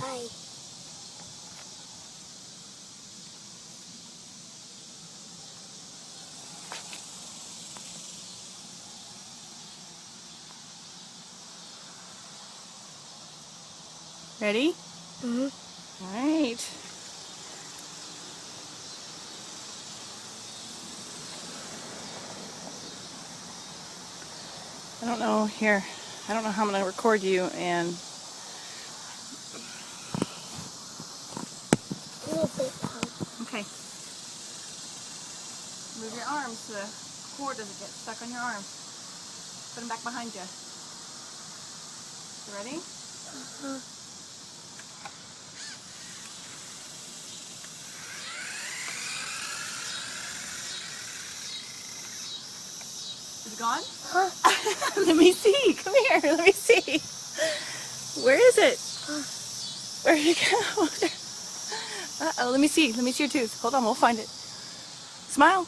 Bye. Ready? Mm-hmm. All right. I don't know, here, I don't know how I'm going to record you and A little bit down. okay. Move your arms so the cord doesn't get stuck on your arms. Put them back behind you. You ready? Uh-huh. Is it gone? Huh? Let me see. Come here. Let me see. Where is it? Where'd it go? Uh-oh. Let me see. Let me see your tooth. Hold on. We'll find it. Smile.